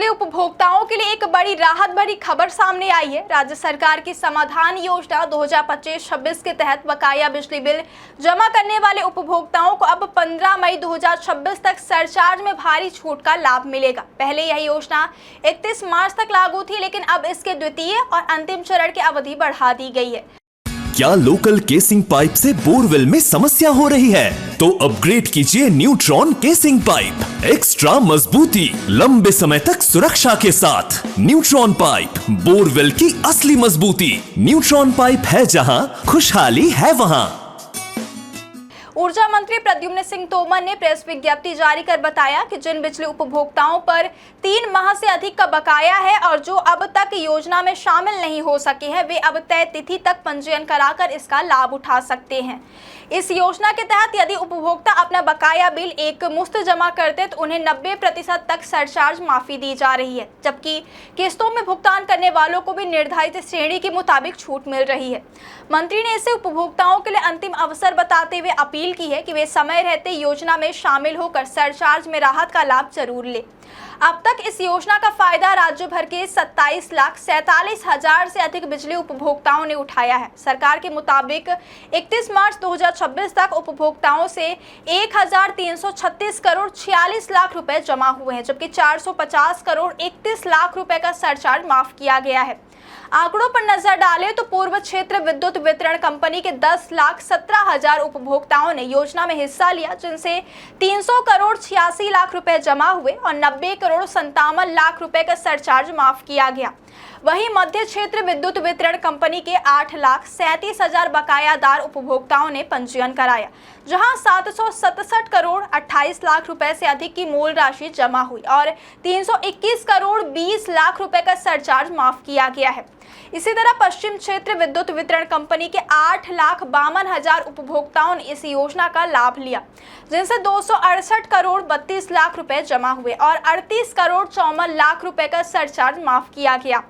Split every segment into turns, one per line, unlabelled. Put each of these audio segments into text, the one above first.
बिजली उपभोक्ताओं के लिए एक बड़ी राहत भरी खबर सामने आई है। राज्य सरकार की समाधान योजना 2025-26 के तहत बकाया बिजली बिल जमा करने वाले उपभोक्ताओं को अब 15 मई 2026 तक सरचार्ज में भारी छूट का लाभ मिलेगा। पहले यह योजना 31 मार्च तक लागू थी, लेकिन अब इसके द्वितीय और अंतिम चरण की अवधि बढ़ा दी गई है।
क्या लोकल केसिंग पाइप से बोरवेल में समस्या हो रही है? तो अपग्रेड कीजिए न्यूट्रॉन केसिंग पाइप। एक्स्ट्रा मजबूती, लंबे समय तक सुरक्षा के साथ। न्यूट्रॉन पाइप, बोरवेल की असली मजबूती। न्यूट्रॉन पाइप है जहां, खुशहाली है वहां।
ऊर्जा मंत्री प्रद्युम्न सिंह तोमर ने प्रेस विज्ञप्ति जारी कर बताया कि जिन बिजली उपभोक्ताओं पर 3 माह से अधिक का बकाया है और जो अब तक योजना में शामिल नहीं हो सके हैं, वे अब तय तिथि तक पंजीयन कराकर इसका लाभ उठा सकते हैं। इस योजना के तहत यदि उपभोक्ता अपना बकाया बिल एक मुश्त जमा करते तो उन्हें 90% तक सरचार्ज माफी दी जा रही है, जबकि किस्तों में भुगतान करने वालों को भी निर्धारित श्रेणी के मुताबिक छूट मिल रही है। मंत्री ने इसे उपभोक्ताओं के लिए अंतिम अवसर बताते हुए अपील की है कि वे समय रहते योजना में शामिल होकर सरचार्ज में राहत का लाभ जरूर लें। अब तक इस योजना का फायदा राज्य भर के 27,47,000 से अधिक बिजली उपभोक्ताओं ने उठाया है। सरकार के मुताबिक 31 मार्च 2026 तक उपभोक्ताओं से 1,336 करोड़ 46 लाख रुपए जमा हुए हैं, जबकि 450 करोड़ 31 लाख रुपए का सरचार्ज माफ किया गया है। आंकड़ों पर नजर डालें तो पूर्व क्षेत्र विद्युत वितरण कंपनी के 10,17,000 उपभोक्ताओं ने योजना में हिस्सा लिया, जिनसे 300 करोड़ 86 लाख रुपए जमा हुए और 90 करोड़ 57 लाख रुपए का सरचार्ज माफ किया गया। वहीं मध्य क्षेत्र विद्युत वितरण कंपनी के 8,37,000 बकायादार उपभोक्ताओं ने पंजीयन कराया, जहां 767 करोड़ 28 लाख रुपए से अधिक की मूल राशि जमा हुई और 321 करोड़ 20 लाख रुपए का सरचार्ज माफ किया गया है। इसी तरह पश्चिम क्षेत्र विद्युत वितरण कंपनी के 8,52,000 उपभोक्ताओं ने इस योजना का लाभ लिया, जिनसे 268 करोड़ 32 लाख रुपए जमा हुए और 38 करोड़ 54 लाख रुपए का सरचार्ज माफ किया गया।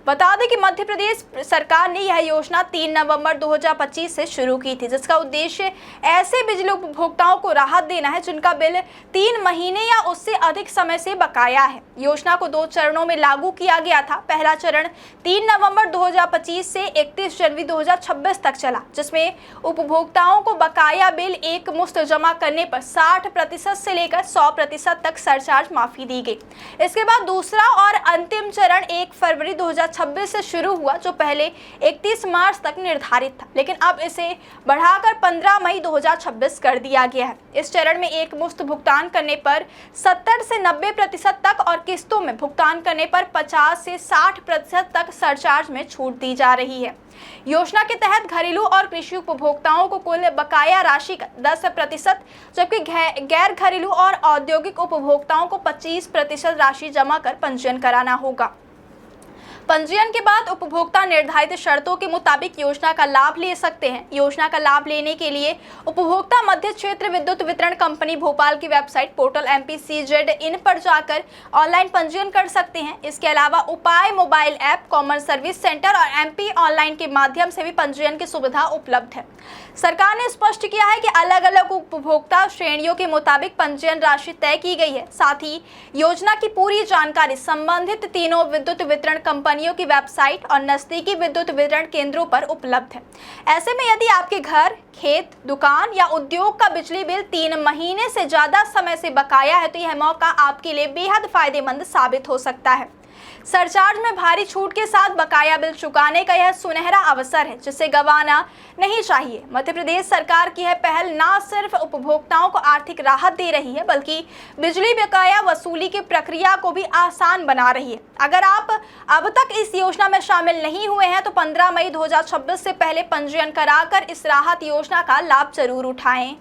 बता दें कि मध्य प्रदेश सरकार ने यह योजना 3 नवंबर 2025 से शुरू की थी, जिसका उद्देश्य ऐसे बिजली उपभोक्ताओं को राहत देना है जिनका बिल 3 महीने या उससे अधिक समय से बकाया है। योजना को 2 चरणों में लागू किया गया था। पहला चरण 3 नवंबर 2025 से 31 जनवरी 2026 तक चला, जिसमें उपभोक्ताओं को बकाया बिल एक मुश्त जमा करने पर 60% से लेकर 100% तक सरचार्ज माफी दी गई। इसके बाद दूसरा और अंतिम चरण 1 फरवरी 2026 से शुरू हुआ, जो पहले 31 मार्च तक निर्धारित था, लेकिन अब इसे बढ़ाकर 15 मई 2026 कर दिया गया है। इस चरण में एक मुश्त भुगतान करने पर 70 से 90% तक और किस्तों में भुगतान करने पर 50 से 60% तक सरचार्ज में छूट दी जा रही है। योजना के तहत घरेलू और कृषि उपभोक्ताओं को कुल बकाया राशि का 10%, जबकि गैर घरेलू और औद्योगिक उपभोक्ताओं को 25% राशि जमा कर पंजीयन कराना होगा। पंजीयन के बाद उपभोक्ता निर्धारित शर्तों के मुताबिक योजना का लाभ ले सकते हैं। योजना का लाभ लेने के लिए उपभोक्ता मध्य क्षेत्र विद्युत वितरण कंपनी भोपाल की वेबसाइट पोर्टल MPCZ-in पर जाकर ऑनलाइन पंजीयन कर सकते हैं। इसके अलावा उपाय mobile app, common service centre और MP ऑनलाइन के माध्यम से भी पंजीयन की सुविधा उपलब्ध है। सरकार ने स्पष्ट किया है कि अलग अलग उपभोक्ता श्रेणियों के मुताबिक पंजीयन राशि तय की गई है। साथ ही योजना की पूरी जानकारी संबंधित तीनों विद्युत वितरण कंपनियों की वेबसाइट और नजदीकी विद्युत वितरण केंद्रों पर उपलब्ध है। ऐसे में यदि आपके घर, खेत, दुकान या उद्योग का बिजली बिल 3 महीने से ज्यादा समय से बकाया है, तो यह मौका आपके लिए बेहद फायदेमंद साबित हो सकता है। सरचार्ज में भारी छूट के साथ बकाया बिल चुकाने का यह सुनहरा अवसर है, जिसे गंवाना नहीं चाहिए। मध्य प्रदेश सरकार की यह पहल न सिर्फ उपभोक्ताओं को आर्थिक राहत दे रही है, बल्कि बिजली बकाया वसूली की प्रक्रिया को भी आसान बना रही है। अगर आप अब तक इस योजना में शामिल नहीं हुए हैं, तो 15 मई 2026 से पहले पंजीयन कराकर इस राहत योजना का लाभ जरूर उठाएं।